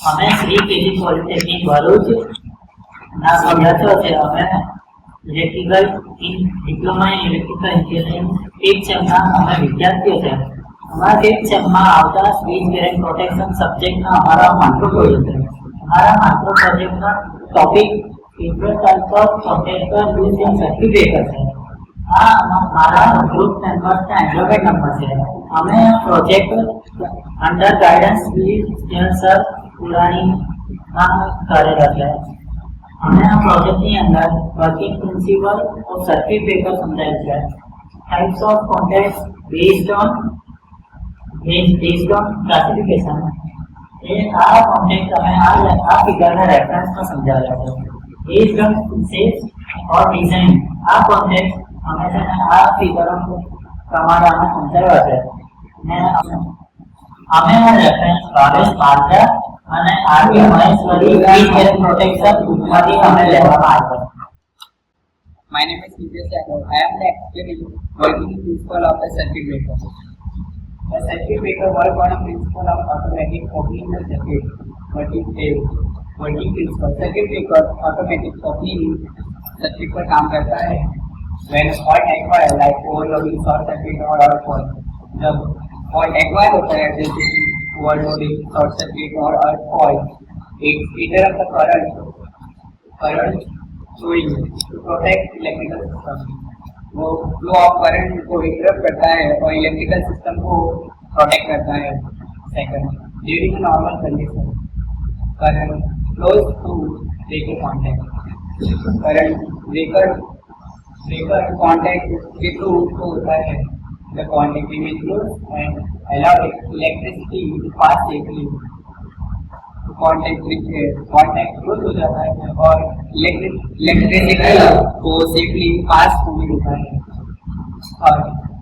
અમે Shri KG polytechnic Bharuch ના વિદ્યાર્થીઓ છે. અમે electrical diploma in electrical engineering fifth સેમના અમે વિદ્યાર્થીઓ છે. અમારા ફિફ્થ સેમમાં આવતા સ્વિચ ગેરેજ પ્રોટેક્શન સબ્જેક્ટના અમારા માઇક્રો પ્રોજેક્ટ છે. અમારા માઇક્રો પ્રોજેક્ટનો topic different type of protector use in circuit breaker છે. આ મારા ગ્રુપ મેમ્બર્સના એન્રોલમેન્ટ નંબર છે. અમે પ્રોજેક્ટ અંડર ગાઈડન્સ સર પુરાણીમાં કરેલા છે. અમે આ પ્રોજેક્ટની અંદર working principle of circuit breaker સમજાયેલ છે. Types of contact based on classification. આ કોન્ટેક્ટ અમે આ ફિગરના રેફરન્સમાં સમજાવેલા છે. Based on concept or design. આ કોન્ટેક્ટ અમે છે ને આ ફિગરો પ્રમાણે અમે સમજાવ્યા છે. ને અમે આ રેફરન્સ ભાવેશ માર્જા અને આરબી મહેશ્વરી સ્વિચ પ્રોટેક્શન બુકમાંથી અમે લેવામાં આવ્યા. My name is Nitesh Yadav. I am the explaining working principle of the circuit breaker. The circuit breaker work on a principle of automatic opening the circuit. Working principle. Circuit breaker automatic opening circuit पर काम करता है. When fault acquire like overloading, short circuit or other fault. जब fault acquire होता है जैसे overloading, short circuit or other fault, it interrupt the current flowing to protect electrical system. वो flow of current को इंटरप्ट करता है और electrical system को प्रोटेक्ट करता है. Second, during normal condition current flows through breaker contact. Current breaker contact के through flow होता है. The contact remain close and allow electricity to pass safely. Contact close हो जाता है और इलेक्ट्रिसिटी को सेफली पास होने देता है. और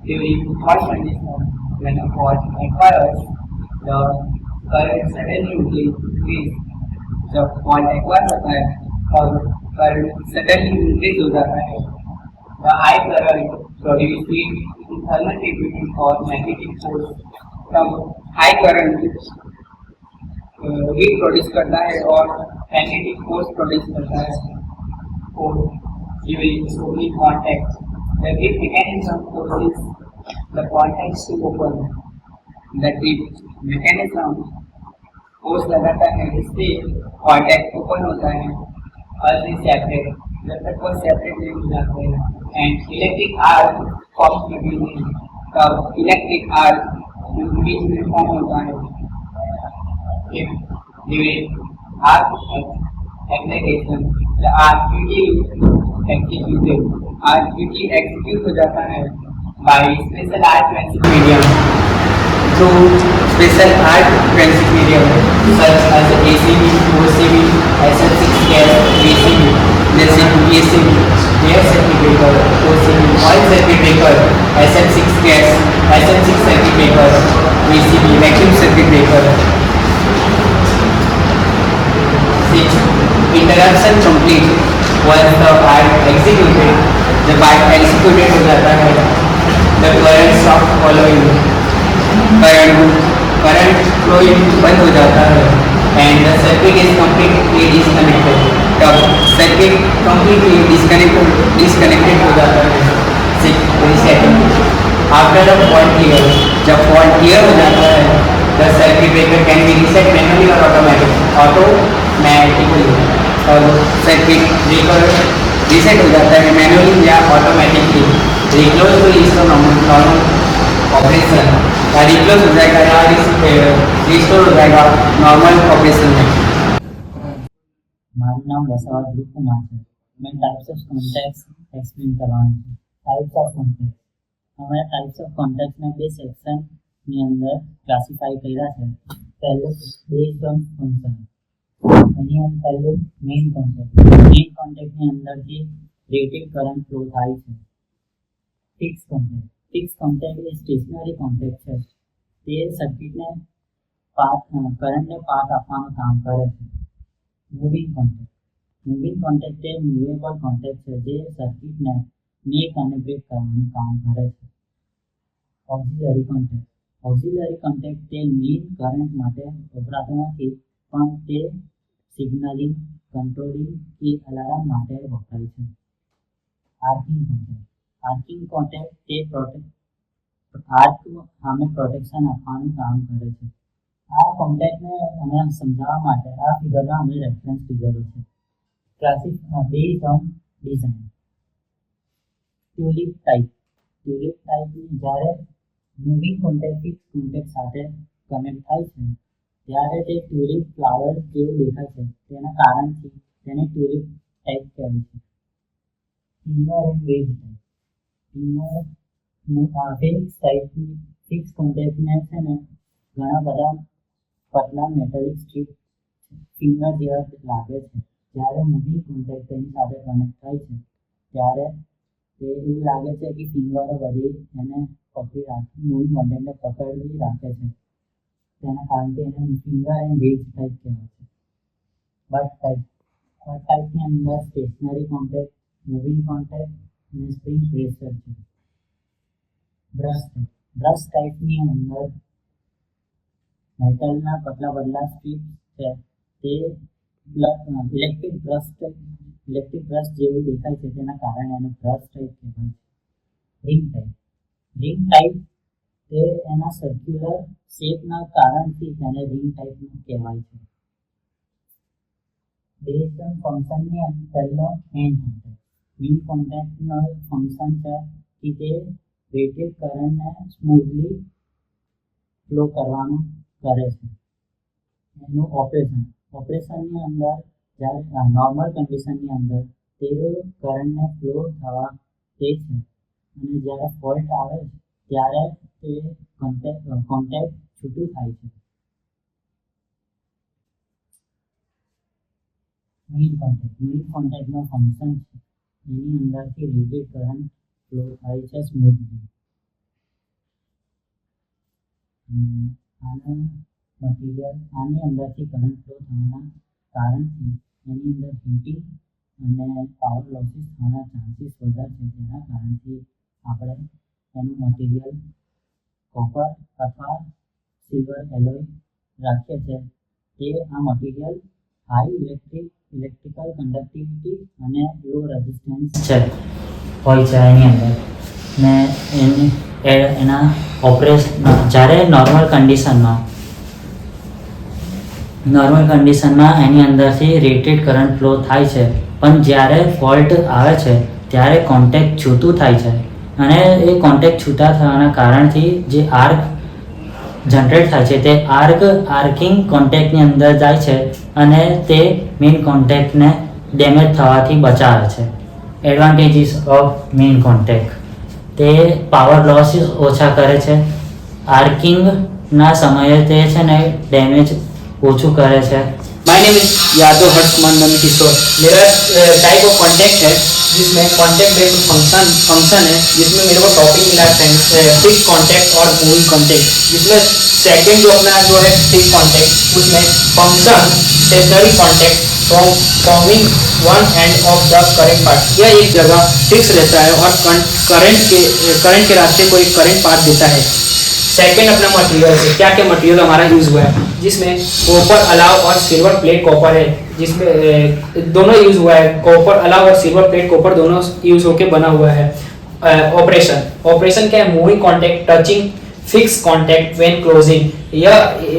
during fault condition when a fault acquires the current suddenly increase. जब फॉल्ट एक्वायर होता है और करंट सडनली इंक्रीज हो जाता है. The high current produced in thermal activity और मैग्नेटिक फोर्स. तब हाई करंट हीट प्रोड्यूस करता है और मैग्नेटिक फोर्स प्रोड्यूस करता है. During opening contact, the grip mechanism forces the contacts to open. The grip mechanism force लगाता है जिससे कॉन्टैक्ट ओपन होता है और सेपरेट. जब तक वो सेपरेट नहीं हो जाते हैं and electric arc form between, तब इलेक्ट्रिक आर्क बीच में फॉर्म होता है. During arc excitation, the arc quickly execute हो जाता है by special arc transit medium. Through special arc transit medium such as ACB, OCB, SM6 gas, VCB, जैसे ACB, air circuit breaker, OCB, oil circuit breaker, SM6 gas, SM6 circuit breaker, VCB, vacuum circuit breaker. Interruption complete. Once the arc executed, जब arc executed हो जाता है, the current stop following. current flowing बंद हो जाता है and the circuit is completely disconnected. तब circuit completely disconnected हो जाता है. Resetting. After the fault clear, जब fault clear हो जाता है, the circuit breaker can be reset manually or automatically. और सर्किट ब्रेकर रीसेट हो जाता है मैनुअली या automatically. Reclose to restore normal operation. Reclose हो जाएगा या रिस्टोर हो जाएगा नॉर्मल ऑपरेशन में. મારું નામ વસાવા ધ્રુવ કુમાર છે. મેં ટાઈપ્સ ઓફ કોન્ટેક્ટ્સ એક્સપ્લેન કરવાનું છે. Types of contact. અમે ટાઈપ્સ ઓફ કોન્ટેક્ટ્સના બે સેક્શનની અંદર ક્લાસિફાઈ કર્યા છે. પહેલું બેઝડ ઓન ફંક્શન. એની અંદર પહેલું મેઇન કોન્ટેક્ટની અંદરથી રેટેડ કરંટ ફ્લો થાય છે. ફિક્સ કોન્ટેક્ટ એ સ્ટેશનરી કોન્ટેક્ટ છે. તે સર્કિટને કરંટને પાથ આપવાનું કામ કરે છે. મૂવિંગ કોન્ટેક્ટ એ મૂવેબલ કોન્ટેક્ટ છે જે સર્કિટને મેક અને બ્રેક કરવાનું કામ કરે છે. ઓક્ઝિલરી કોન્ટેક્ટ તે મેઇન કરંટ માટે વપરાતો નથી પણ તે સિગ્નલિંગ, કંટ્રોલિંગ કે અલાર્મ માટે વપરાય છે. આર્કિંગ કોન્ટેક્ટ તે આર્ક સામે પ્રોટેક્શન આપવાનું કામ કરે છે. આ કોન્ટેક્ટને અમે સમજાવવા માટે આ ફિગરમાં અમે રેફરન્સ ફિગરો છે. Classic base on design. Tulip ટાઈપની જ્યારે મૂવિંગ કોન્ટેક્ટ ફિક્સ કોન્ટેક્ટ સાથે કનેક્ટ થાય છે ત્યારે તે ટ્યુલિપ ફ્લાવર જેવું દેખાય છે. તેના કારણથી તેને ટ્યુલિપ ટાઈપ કહેવાય છે. Finger and wedge type. Fix કોન્ટેક્ટને છે ને ઘણા બધા પતલા મેટાલિક સ્ટ્રીપ ફિંગર જેવા લાગે છે. જ્યારે મૂવિંગ કોન્ટેક્ટ તેની સાથે કનેક્ટ થાય છે ત્યારે તે એવું લાગે છે કે ફિંગરો બધી એને પકડી રાખી મૂવિંગ કોન્ટેક્ટને પકડી રાખે છે. તેના કારણથી એને ફિંગર એન્ડ વેજ ટાઈપ કહેવાય છે. બટ ટાઈપની અંદર સ્ટેશનરી કોન્ટેક્ટ, મૂવિંગ કોન્ટેક્ટ અને સ્પ્રિંગ પ્રેશર છે. બ્રશ ટાઈપની અંદર મેટલના પતલા સ્ટ્રીપ્સ છે. તે ઇલેક્ટ્રિક બ્રશ જેવું દેખાય છે. તેના કારણે એને બ્રશ ટાઈપ કહેવાય છે. રિંગ ટાઈપ તે એના સર્ક્યુલર શેપના કારણથી તેને રિંગ ટાઈપનું કહેવાય છે. બેઝ ઓન ફંક્શનની પહેલો મેઇન કોન્ટેક્ટનો ફંક્શન છે કે તે રેટેડ કરંટને સ્મૂથલી ફ્લો કરવાનું કરે છે. એનું ઓપરેશનની અંદર જ્યારે નોર્મલ કન્ડિશનની અંદર તે કરંટને ફ્લો થવા દે છે અને જ્યારે ફોલ્ટ આવે ત્યારે તે કોન્ટેક્ટ છૂટું થાય છે. મેઇન કોન્ટેક્ટનો ફંક્શન છે એની અંદરથી રેટેડ કરંટ ફ્લો થાય છે સ્મૂથલી. આની અંદરથી કરંટ ફ્લો થવાના કારણથી એની અંદર હીટિંગ અને પાવર લોસીસ થવાના ચાન્સીસ વધારે છે. જેના કારણથી આપણે એનું મટીરિયલ કોપર અથવા સિલ્વર એલોય રાખીએ છીએ. તે આ મટીરિયલ હાઈ ઇલેક્ટ્રિકલ કન્ડક્ટિવિટી અને લો રેઝિસ્ટન્સ હોય છે એની અંદર. ને એના ઓપરેશન જ્યારે નોર્મલ કન્ડિશનમાં એની અંદરથી રેટેડ કરંટ ફ્લો થાય છે. પણ જ્યારે ફોલ્ટ આવે છે ત્યારે કોન્ટેક્ટ છૂટું થાય છે અને એ કોન્ટેક્ટ છૂટા થવાના કારણથી જે આર્ક જનરેટ થાય છે તે આર્કિંગ કોન્ટેક્ટની અંદર જાય છે અને તે મેઇન કોન્ટેક્ટને ડેમેજ થવાથી બચાવે છે. એડવાન્ટેજીસ ઓફ મેઇન કોન્ટેક્ટ: તે પાવર લોસીસ ઓછા કરે છે. આર્કિંગના સમયે તે છે ને ડેમેજ ओछू करे छे। My name is Yadav हर्षमान Nand Kishore. मेरा टाइप ऑफ कॉन्टेक्ट है जिसमें कॉन्टेक्ट बेस्ड फंक्शन है, जिसमें मेरे को टॉपिक मिला है फिक्स कॉन्टेक्ट और मूविंग कॉन्टेक्ट। जिसमें सेकंड जो अपना जो है फिक्स कॉन्टेक्ट, उसमें function stationary contact from forming one end of the current part. यह एक जगह फिक्स रहता है और करंट के रास्ते को एक करंट पार्ट देता है। सेकेंड अपना मटेरियल है, क्या क्या मटेरियल हमारा यूज हुआ है, जिसमें कॉपर अलाव और सिल्वर प्लेट कॉपर है, जिसमें दोनों यूज हुआ है। कॉपर अलाव और सिल्वर प्लेट कॉपर दोनों यूज होके बना हुआ है। ऑपरेशन क्या है, moving contact touching fix contact when closing. यह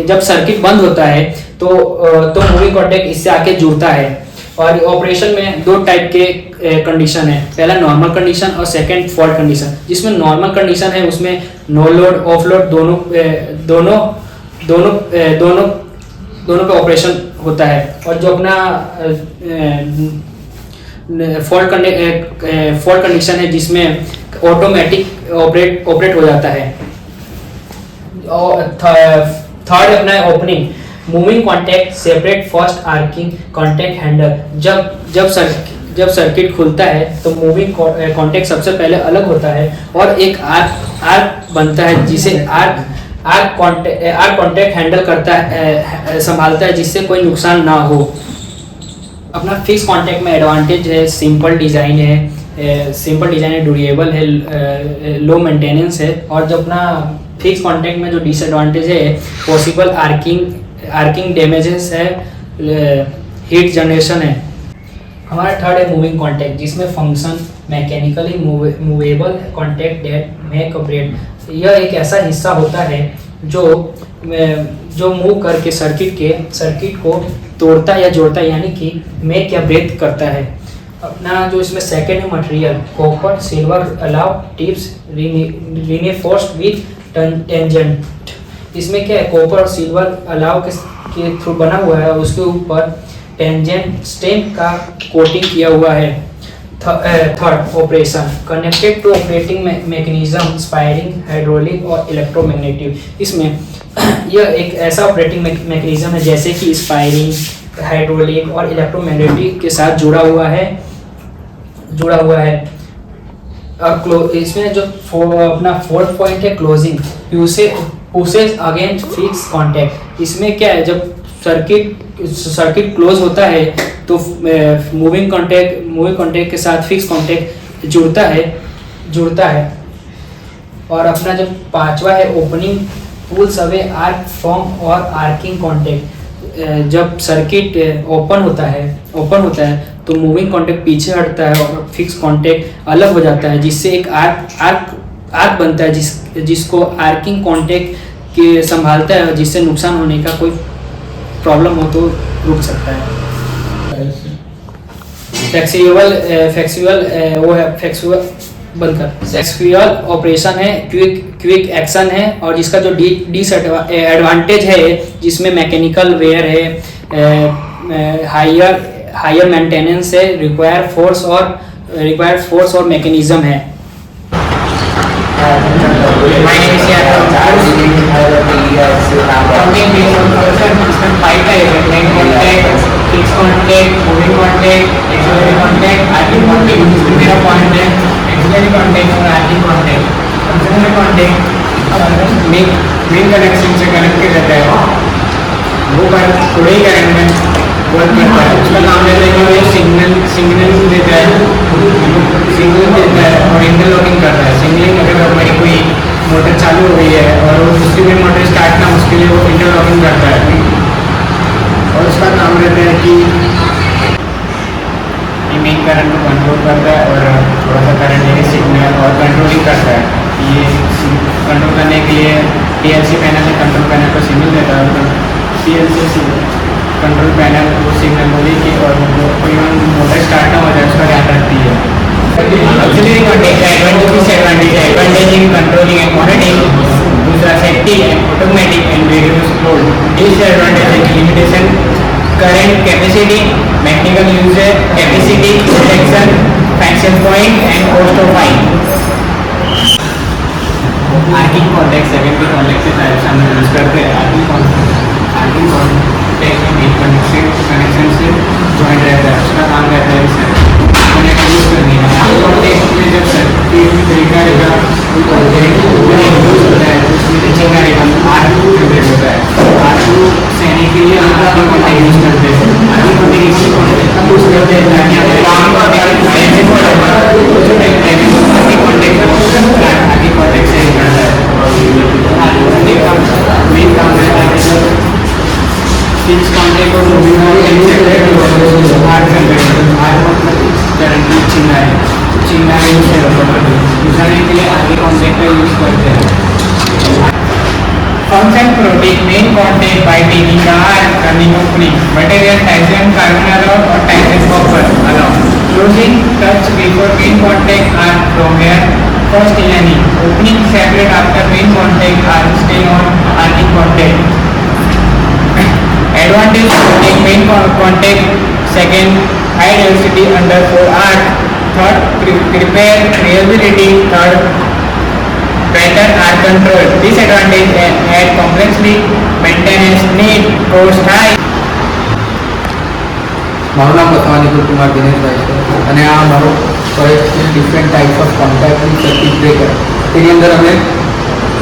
जब सर्किट बंद होता है तो मूविंग कॉन्टेक्ट इससे आके जुड़ता है। और ऑपरेशन में दो टाइप के कंडीशन है, पहला नॉर्मल कंडीशन और सेकंड फॉल्ट कंडीशन। जिसमें नॉर्मल कंडीशन है उसमें नो लोड ऑफ लोड दोनों पे ऑपरेशन होता है। और जो अपना फॉल्ट कंडीशन है जिसमें ऑटोमेटिक ऑपरेट हो जाता है। थर्ड अपना है opening moving contact separate first arcing contact handle. जब सर्किट खुलता है तो मूविंग कॉन्टेक्ट सबसे पहले अलग होता है और एक आर्क बनता है, जिसे आर्क कॉन्टेक्ट हैंडल करता है, संभालता है, जिससे कोई नुकसान ना हो। अपना फिक्स कॉन्टेक्ट में एडवांटेज है, सिंपल डिज़ाइन है, ड्यूरेबल है, लो मेंटेनेंस है। और जो अपना फिक्स कॉन्टेक्ट में जो डिसएडवांटेज है, पॉसिबल आर्किंग आर्किंग डैमेजेस है, हीट जनरेशन है। हमारा थर्ड है मूविंग कॉन्टैक्ट, जिसमें function mechanically movable contact that make a break. यह एक ऐसा हिस्सा होता है जो मूव करके सर्किट को तोड़ता या जोड़ता है, यानी कि मेक या ब्रेक करता है। अपना जो इसमें सेकेंड है material, copper silver allow tips reinforced with tangent. इसमें क्या है, कॉपर और सिल्वर अलाउ के थ्रू बना हुआ है, उसके ऊपर टेंजेंट स्टेम का कोटिंग किया हुआ है। Third operation, connected to operating mechanism spring hydraulic और इलेक्ट्रोमैग्नेटिक। इसमें यह एक ऐसा ऑपरेटिंग मैकेनिज्म है जैसे कि स्पायरिंग, हाइड्रोलिक और इलेक्ट्रोमैग्नेटिक के साथ जुड़ा हुआ है। और इसमें जो अपना फोर्थ पॉइंट है closing, pushes against fix contact. इसमें क्या है, जब सर्किट क्लोज होता है तो मूविंग कॉन्टैक्ट के साथ फिक्स कॉन्टैक्ट जुड़ता है। और अपना जो पांचवा है opening, pulls away arc from और आर्किंग कॉन्टैक्ट। जब सर्किट ओपन होता है तो मूविंग कॉन्टैक्ट पीछे हटता है और फिक्स कॉन्टैक्ट अलग हो जाता है, जिससे एक आर्क बनता है जिसको आर्किंग कॉन्टैक्ट के संभालता है, जिससे नुकसान होने का कोई प्रॉब्लम हो तो रुक सकता है। फ्लेक्सिबल ऑपरेशन है, क्विक एक्शन है, और जिसका जो डिसएडवांटेज है, जिसमें मैकेनिकल वेयर है, हायर मेंटेनेंस है, रिक्वायर्ड फोर्स और मैकेनिज्म है। My name is Yatrav Charles. Talking based on function, इसमें 5 type है: main contact, fixed contact, moving contact, auxiliary contact, arcing contact। इसमें मेरा point है auxiliary contact और arcing contact। auxiliary contact main connection से connect किया जाता है, वो थोड़े ही करंट में वर्क करता है। उसका काम रहता है कि वो सिग्नल देता है और इंटरलॉकिंग करता है। सिग्नलिंग, अगर हमारी कोई मोटर चालू हो गई है और उसकी भी मोटर स्टार्ट ना, उसके लिए वो इंटरलॉकिंग करता है। और उसका काम रहता है कि मेन करंट को कंट्रोल करता है और थोड़ा सा करंट लेके सिग्नल और कंट्रोलिंग करता है। ये कंट्रोल करने के लिए PLC पैनल है, कंट्रोल पैनल को सिग्नल देता है और PLC कंट्रोल पैनल वो सिग्नल को लेके और कोई मोटर स्टार्ट ना हो जाए उसका ध्यान रखती है। ऑक्सिलरी कॉन्टैक्ट का एडवांटेज है advantage in controlling and monitoring. दूसरा safety and automatic and reduce load. Disadvantage है limitation current capacity, mechanical usage capacity, protection, fraction point and cost of fine. Arcing contact secondary contact से types हम use करते हैं। Arcing contact connection से joint रहता है, उसका काम रहता है इसे कनेक्ट यूज करने का। कॉन्टैक्ट में जब सर्किट तरीका रहेगा होता है, उसमें चेंगा रहेगा R2 जनरेट होता है। R2 से आने के लिए हम आर्किंग कॉन्टैक्ट यूज करते हैं। आर्किंग कॉन्टैक्ट इसी कॉन्टैक्ट यूज करते हैं ताकि हमें काम आर्किंग कॉन्टैक्ट से करता है। मेन काम रहता है फिक्स कॉन्टैक्ट और मूविंग कॉन्टैक्ट आर्क करंट चिंगारी यूज करने के लिए आगे कॉन्टैक्ट का यूज करते हैं। Function protect main contact by taking the arc turning opening material titan carbon alloy और titan copper alloy closing touch before main contact arc from where first यानी opening separate after main contact arc stay on arcing contact. Advantage putting main contact, second high density under 4 arc, third prepare reliability, third better arc control. Disadvantage add complexity, maintenance need, cost high. મારું નામ બસવા નિકુલ કુમાર દિનેશભાઈ છે અને આ મારો project છે different types of contact in circuit breaker. તેની અંદર અમે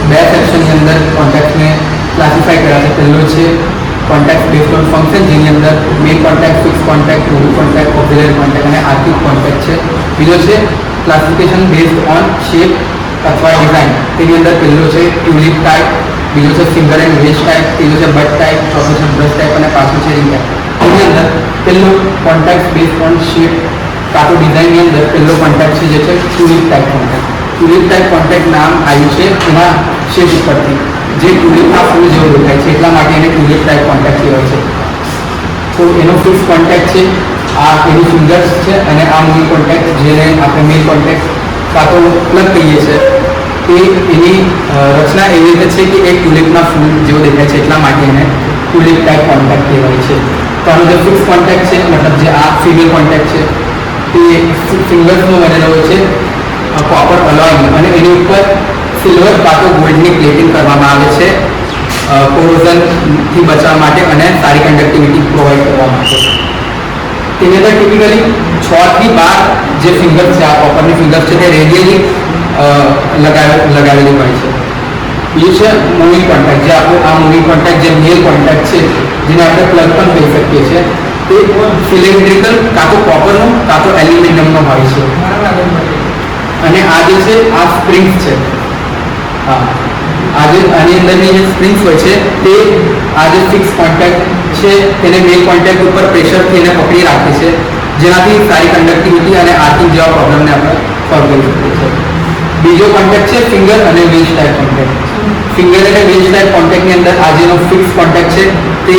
બે સેક્શનની અંદર કોન્ટેક્ટને ક્લાસિફાઈ કર્યા છે। પહેલો છે કોન્ટેક્ટ બેઝડ ઓન ફંક્શન, જેની અંદર main contact, fix contact, moving contact, auxiliary contact અને આર્કિંગ કોન્ટેક્ટ છે। બીજો છે ક્લાસિફિકેશન બેઝડ ઓન શેપ અથવા ડિઝાઇન। તેની અંદર પહેલો છે ટ્યુલિપ ટાઈપ, બીજો છે ફિંગર એન્ડ વેસ્ટ ટાઈપ, ત્રીજો છે બટ ટાઈપ, ચોથો છે બ્રશ ટાઈપ અને પાંચમું છે રિંગ ટાઈપ. એની અંદર પહેલો કોન્ટેક્ટ બેઝ ઓન શેપ કાં તો ડિઝાઇનની અંદર પહેલો કોન્ટેક્ટ છે જે છે tulip type contact. Tulip type contact નામ આવ્યું છે એના શેપ ઉપરથી, જે ટ્યુલિપના ફૂલ જેવો દેખાય છે એટલા માટે એને ટ્યુલિપ ટાઈપ કોન્ટેક્ટ કહેવાય છે. તો એનો ફિક્સ કોન્ટેક્ટ છે, આ એની ફિંગર્સ છે અને આ મૂવિંગ કોન્ટેક્ટ જેને આપણે મેઇન કોન્ટેક્ટ કાં તો પ્લગ કહીએ છીએ, એ એની રચના એવી રીતે છે કે એક ટ્યુલિપના ફૂલ જેવો દેખાય છે એટલા માટે એને ટ્યુલિપ ટાઈપ કોન્ટેક્ટ કહેવાય છે. તો આનો જે ફિક્સ કોન્ટેક્ટ છે, મતલબ જે આ ફિંગર કોન્ટેક્ટ છે તે ફિંગર્સનો બનેલો હોય છે કોપર અલોય અને એની ઉપર સિલ્વર કાં તો ગોલ્ડની પ્લેટિંગ કરવામાં આવે છે કોરોઝનથી બચવા માટે અને સારી કન્ડક્ટિવિટી પ્રોવાઈડ કરવા માટે. તેની અંદર ટિપિકલી 6 થી 12 જે ફિંગર છે, આ કોપરની ફિંગર છે તે રેડિયલી લગાવેલી હોય છે. બીજું છે મૂવિંગ કોન્ટેક્ટ, જે આપણું આ મૂવિંગ કોન્ટેક્ટ જે મેલ કોન્ટેક્ટ છે જેને આપણે પ્લગ પણ કહી શકીએ છીએ, તે સિલિન્ડ્રિકલ કાં તો કોપરનો કાં તો એલ્યુમિનિયમનો હોય છે. અને આ જે છે આ સ્પ્રિંગ્સ છે, હા આજે આની અંદરની જે સ્પ્રિંગ્સ હોય છે તે આ જે ફિક્સ કોન્ટેક્ટ છે તેને મેલ કોન્ટેક્ટ ઉપર પ્રેશરથી એને પકડી રાખે છે, જેનાથી સારી કન્ડક્ટિવિટી અને આર્કિંગ જેવા પ્રોબ્લેમને આપણે સોલ્વ કરી શકીએ છીએ. બીજો કોન્ટેક્ટ છે ફિંગર અને વેજ ટાઈપ કોન્ટેક્ટ. ફિંગર અને વેજ ટાઈપ કોન્ટેક્ટની અંદર આ જેનો ફિક્સ કોન્ટેક્ટ છે તે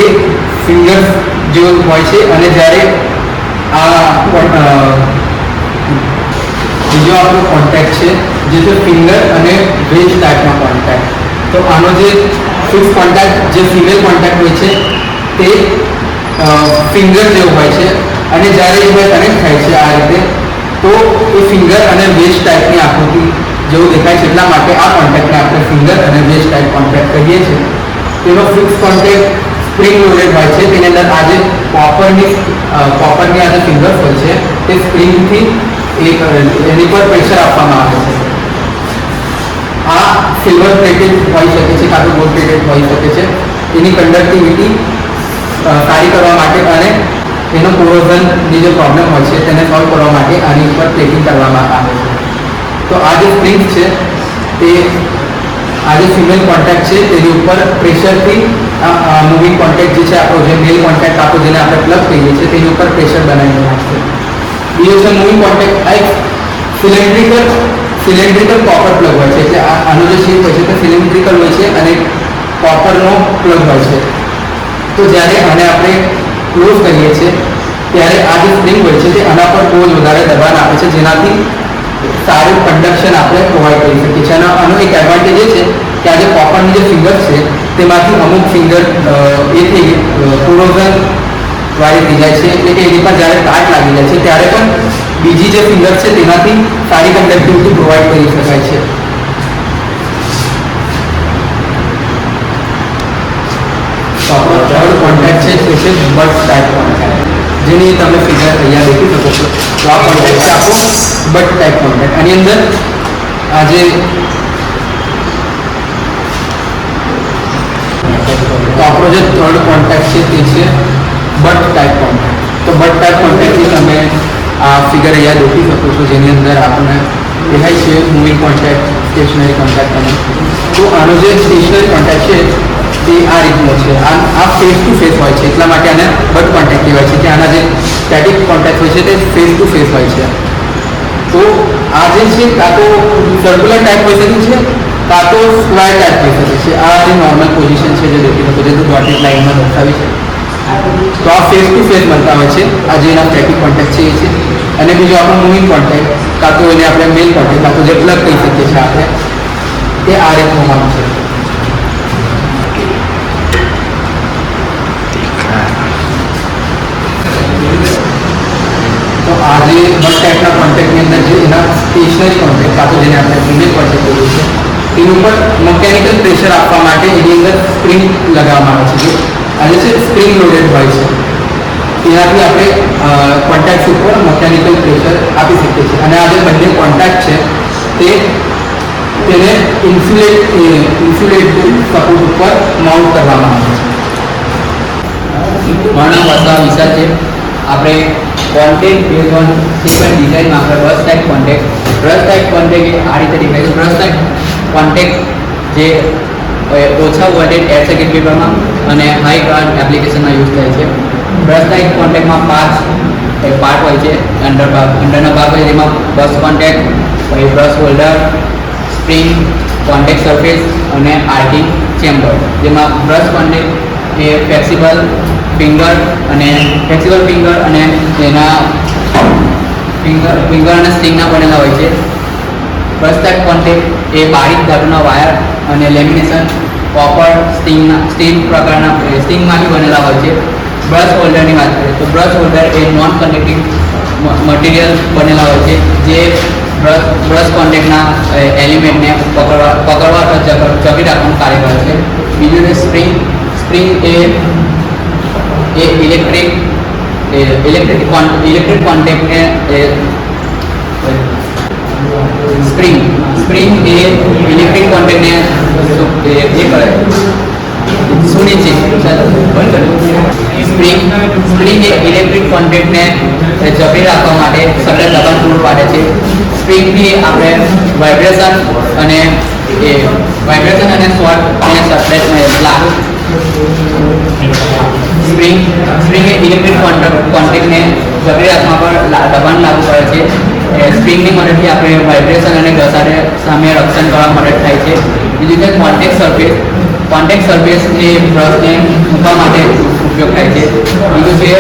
ફિંગર્સ જેવો હોય છે અને જ્યારે આ બીજો આપણો કોન્ટેક્ટ છે જે છે ફિંગર અને વેજ ટાઈપનો કોન્ટેક્ટ. તો આનો જે ફિક્સ કોન્ટેક્ટ જે ફિંગર કોન્ટેક્ટ હોય છે તે ફિંગર જેવો હોય છે અને જ્યારે એ કનેક્ટ થાય છે આ રીતે તો એ ફિંગર અને વેજ ટાઈપની આકૃતિ જેવું દેખાય છે એટલા માટે આ કોન્ટેક્ટને આપણે ફિંગર અને વેજ ટાઈપ કોન્ટેક્ટ કહીએ છીએ. તેનો ફિક્સ કોન્ટેક્ટ સ્પ્રિંગ લોડેડ હોય છે, તેની અંદર આ જે કોપરની આ જે ફિંગર્સ હોય છે તે સ્પ્રિંગથી એની પર પ્રેશર આપવામાં આવે છે. આ સિલ્વર પ્લેટેડ હોઈ શકે છે કાં તો ગોલ્ડ પ્લેટેડ હોઈ શકે છે. એની કન્ડક્ટિવિટી સારી કરવા માટે અને એનો કોરોઝનની જે પ્રોબ્લેમ હોય છે તેને સોલ્વ કરવા માટે આની ઉપર પ્લેટિંગ કરવામાં આવે છે. તો આ જે સ્પ્રિંગ્સ છે તે આ જે ફિમેલ કોન્ટેક્ટ છે તેની ઉપર પ્રેશરથી મૂવિંગ કોન્ટેક્ટ જે છે આપણો જે મેલ કોન્ટેક્ટ આપણો જેને આપણે પ્લગ કહીએ છીએ તેની ઉપર પ્રેશર બનાવીને રાખશે. બીજો છે મૂવિંગ કોન્ટેક્ટ, આ એક સિલિન્ડ્રિકલ કોપર પ્લગ હોય છે, એટલે આનો જે શેપ હોય છે તે સિલિન્ડ્રિકલ હોય છે અને કોપરનો પ્લગ હોય છે. તો જ્યારે આને આપણે ક્લોઝ કરીએ છીએ ત્યારે આ જે સ્પ્રિંગ હોય છે તે આના પર બહુ જ વધારે દબાણ આપે છે, જેનાથી સારું કન્ડક્શન આપણે પ્રોવાઈડ કરી શકીએ છીએ. અને આનો એક એડવાન્ટેજ એ છે કે આ જે કોપરની જે ફિંગર છે તેમાંથી અમુક ફિંગર એથી કોરોઝન વાળી થઈ જાય છે, એટલે કે એની પર જ્યારે કાટ લાગી જાય છે ત્યારે પણ બીજી જે ફિંગર છે તેનાથી સારી કન્ડક્ટિવિટી પ્રોવાઈડ કરી શકાય છે. તો આપણો થર્ડ કોન્ટેક્ટ છે તે છે બટ ટાઈપ કોન્ટેક્ટ, જેની તમે ફિગર અહીંયા દેખી શકો છો. તો આ કોન્ટેક્ટ છે આપણો બટ ટાઈપ કોન્ટેક્ટ. આની અંદર આ જે તો આપણો જે થર્ડ કોન્ટેક્ટ છે તે છે બટ ટાઈપ કોન્ટેક્ટ. તો બટ ટાઈપ કોન્ટેક્ટથી તમે આ ફિગર અહીંયા દેખી શકો છો, જેની અંદર આપણને દેખાય છે મૂવિંગ કોન્ટેક્ટ, સ્ટેશનરી કોન્ટેક્ટ. તો આનો જે સ્ટેશનરી કોન્ટેક્ટ છે તે આ રીતનો છે. આ ફેસ ટુ ફેસ હોય છે એટલા માટે આને બટ કોન્ટેક્ટ કહેવાય છે કે આના જે સ્ટેટિક કોન્ટેક્ટ હોય છે તે ફેસ ટુ ફેસ હોય છે. તો આ જે છે કાં તો સર્ક્યુલર ટાઈપ હોઈ શકે છે કાં તો સ્ક્વેર ટાઈપ હોઈ શકે છે. આ જે નોર્મલ પોઝિશન છે જે દેખી શકો છો, જે ડોટેડ લાઇનમાં દર્શાવી છે. તો આ ફેસ ટુ ફેસ બનતા હોય છે, આ જે એના સ્ટેટિક કોન્ટેક્ટ છે એ છે. અને બીજો આપણો મૂવિંગ કોન્ટેક્ટ કાં તો એને આપણે મેલ કોન્ટેક્ટ કાં તો જે પ્લગ કહી શકીએ છીએ આપણે, તે આ રીતનું હોવાનું છે. તો આ જે બટ ટાઈપના કોન્ટેક્ટની અંદર જે એના સ્ટેશનરી કોન્ટેક્ટ કાં તો જેને આપણે ફિમેલ કોન્ટેક્ટ કહીએ છીએ તેની ઉપર મિકેનિકલ પ્રેશર આપવા માટે એની અંદર સ્પ્રિંગ લગાવવામાં આવે છે. આ જે છે સ્પ્રિંગ લોડેડ હોય છે, તેનાથી આપણે કોન્ટેક્ટ ઉપર મિકેનિકલ પ્રેશર આપી શકીએ છીએ. અને આ જે બંને કોન્ટેક્ટ છે તેને ઇન્સ્યુલેટેડ સપોર્ટ ઉપર માઉન્ટ કરવામાં આવે છે. મારું નામ વસવા વિશાલ છે. આપણે કોન્ટેક્ટ બેઝ ઓન સિમ્પલ ડિઝાઇનમાં આપણે બ્રશ ટાઈપ કોન્ટેક્ટ આ રીતે દેખાય છે. બ્રશ ટાઈપ કોન્ટેક્ટ જે ઓછા વોલ્ટેજ એર સર્કિટ બ્રેકરમાં અને હાઈ કરંટ એપ્લિકેશનમાં યુઝ થાય છે. બ્રશ ટાઈપ કોન્ટેક્ટમાં 5 પાર્ટ હોય છે. અંદરના ભાગ હોય જેમાં બ્રશ કોન્ટેક્ટ, પછી brush holder, spring, contact surface અને આર્કિંગ ચેમ્બર. જેમાં બ્રશ કોન્ટેક્ટ એ ફ્લેક્સિબલ ફિંગર અને એના ફિંગર અને સ્ટ્રિંગના બનેલા હોય છે. બ્રશ ટાઈપ કોન્ટેક્ટ એ બારીક ધાતુના વાયર અને લેમિનેશન કોપર સ્ટીલ પ્રકારના સ્ટ્રિંગમાંથી બનેલા હોય છે. બ્રશ હોલ્ડરની વાત કરીએ તો બ્રશ હોલ્ડર એ નોન કન્ડક્ટિંગ મટીરિયલ બનેલા હોય છે જે બ્રશ કોન્ટેક્ટના એલિમેન્ટને પકડવા અથવા જકડી રાખવાનું કાર્ય કરે છે. બીજું છે સ્પ્રિંગ એ ઇલેક્ટ્રિક કોન્ટેક્ટને સ્પ્રિંગ એ ઇલેક્ટ્રિક કોન્ટેક્ટને સુનિશ્ચિત સ્પ્રિંગ એ ઇલેક્ટ્રિક કોન્ટેક્ટને જકડી રાખવા માટે સતત દબાણ પૂરું પાડે છે. સ્પ્રિંગથી આપણે વાઇબ્રેશન અને શોર્ટ અને સપ્રેસ લાગુ સ્પ્રિંગ એ ઇલેક્ટ્રિક કોન્ટેક્ટને જકડી રાખવા પર દબાણ લાગુ કરે છે. સ્પ્રિંગની મદદથી આપણે વાઇબ્રેશન અને ઘસારે સામે રક્ષણ કરવા મદદ થાય છે. બીજું છે કોન્ટેક્ટ સરફેસ એ બ્રશને મૂકવા માટે ઉપયોગ થાય છે. બીજું છે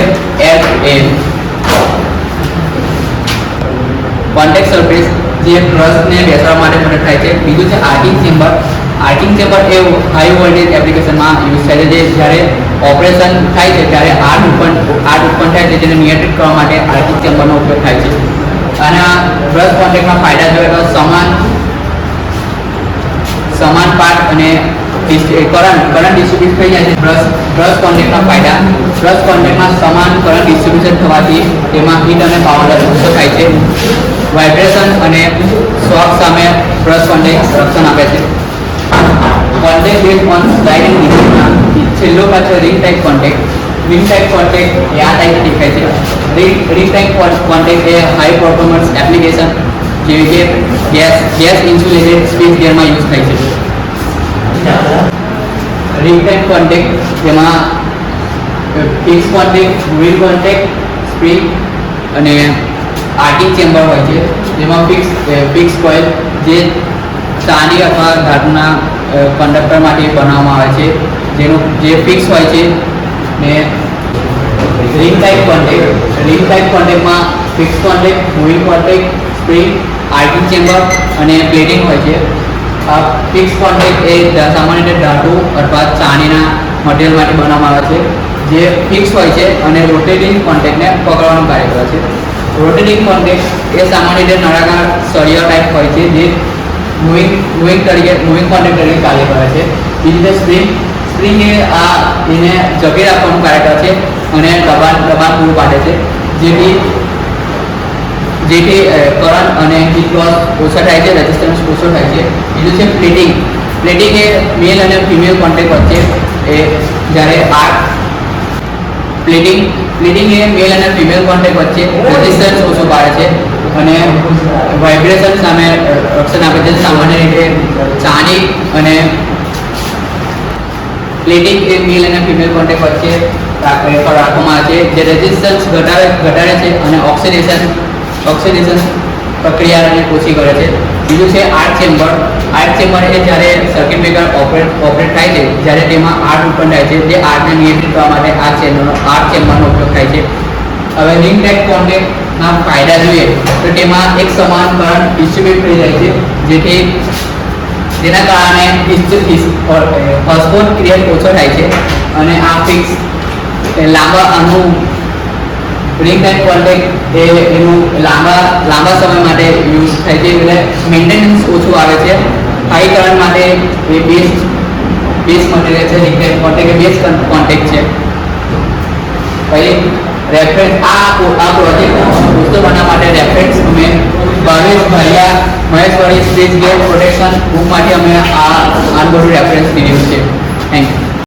કોન્ટેક્ટ સરફેસ જે બ્રશને બેસવા માટે મદદ થાય છે. બીજું છે આર્કિંગ ચેમ્બર એ હાઈ વોલ્ટેજ એપ્લિકેશનમાં યુઝ થાય છે. જે જ્યારે ઓપરેશન થાય છે ત્યારે આગ ઉત્પન્ન થાય છે જેને નિયંત્રિત કરવા માટે આર્કિંગ ચેમ્બરનો ઉપયોગ થાય છે. અને આ બ્રશ કોન્ટેક્ટના ફાયદા જોઈએ તો સમાન પાર્ટ અને કરંટ ડિસ્ટ્રીબ્યુટ થઈ જાય છે. બ્રશ કોન્ટેક્ટના ફાયદા બ્રશ કોન્ટેક્ટમાં સમાન કરંટ ડિસ્ટ્રીબ્યુશન થવાથી તેમાં હીટ અને પાવર ઓછો થાય છે. વાઇબ્રેશન અને શોક સામે બ્રશ કોન્ટેક્ટ રક્ષણ આપે છે. કોન્ટેક્ટ બેઝ ઓન સ્લાઇડિંગ ડિઝાઇનમાં છેલ્લો પાછળ રિંગ ટાઈપ કોન્ટેક્ટ એ આ ટાઈપ દેખાય છે. રિંગ ટાઈપ કોન્ટેક્ટ એ હાઈ પરફોર્મન્સ એપ્લિકેશન જેવી કે ગેસ ઇન્સ્યુલેટેડ સ્પેસ ગેરમાં યુઝ થાય છે. રિંગ ટાઈપ કોન્ટેક્ટ જેમાં fix contact, wheel contact, spring અને આર્કિંગ ચેમ્બર હોય છે. જેમાં ફિક્સ કોઇલ જે ચાંદી અથવા ધાતુના કંડક્ટર માટે બનાવવામાં આવે છે જે ફિક્સ હોય છે. ને રિંગ ટાઈપ કોન્ટેક્ટમાં fix contact, moving contact, spring, arcing chamber અને પ્લેટિંગ હોય છે. ફિક્સ કોન્ટેક્ટ એ સામાન્ય રીતે ધાતુ અથવા ચાંદીના મટીરિયલમાંથી બનાવવામાં આવે છે જે ફિક્સ હોય છે અને રોટેટિંગ કોન્ટેક્ટને પકડવાનું કાર્ય કરે છે. રોટેટિંગ કોન્ટેક્ટ એ સામાન્ય રીતે નળાકાર સળિયા ટાઈપ હોય છે જે મૂવિંગ કોન્ટેક્ટ તરીકે કાર્ય કરે છે. બીજી રીતે સ્પ્રિંગ એ એને જકડી રાખવાનું કાર્ય કરે છે અને દબાણ પૂરું પાડે છે જેથી કરંટ અને હીટ લોસ ઓછા થાય છે, રેઝિસ્ટન્સ ઓછો થાય છે. બીજું છે પ્લેટિંગ એ મેલ અને ફિમેલ કોન્ટેક્ટ વચ્ચે જ્યારે પ્લેટિંગ એ મેલ અને ફિમેલ કોન્ટેક્ટ વચ્ચે રેઝિસ્ટન્સ ઓછો પાડે છે અને વાઇબ્રેશન સામે રક્ષણ આપે છે. સામાન્ય રીતે ચાંદી અને પ્લેટિંગ એ મેલ અને ફિમેલ કોન્ટેક્ટ વચ્ચે રાખવામાં આવે છે જે રેઝિસ્ટન્સ ઘટાડે છે અને ઓક્સિડેશન પ્રક્રિયાને ઓછી કરે છે. બીજું છે આર્ક ચેમ્બર એ જ્યારે સર્કિટ બ્રેકર ઓપરેટ થાય છે જ્યારે તેમાં આર્ક ઉત્પન્ન થાય છે જે આર્કને નિયંત્રિત કરવા માટે આર્ક ચેમ્બરનો ઉપયોગ થાય છે. હવે રિંગ ટાઈપ કોન્ટેક્ટના ફાયદા જોઈએ તો તેમાં એક સમાન કરંટ ડિસ્ટ્રીબ્યુટ થઈ જાય છે જેના કારણે હસબોન ક્રિએટ ઓછો થાય છે અને આ ફિક્સ રિંગ ટાઈપ કોન્ટેક્ટ એનું લાંબા સમય માટે યુઝ થાય છે એટલે મેન્ટેનન્સ ઓછું આવે છે. હાઈ કરંટ માટે એ બેઝ મટીરિયલ છે. રિંગ ટાઈપ કોન્ટેક્ટ એ બેઝ કોન્ટેક્ટ છે. પછી રેફરન્સ આ પ્રોજેક્ટ વસ્તુ બનાવવા માટે રેફરન્સ અમે Bhavesh Bhalia Maheshwari space gate protection બુકમાંથી અમે આ બધું રેફરન્સ લીધેલું છે. Thank you.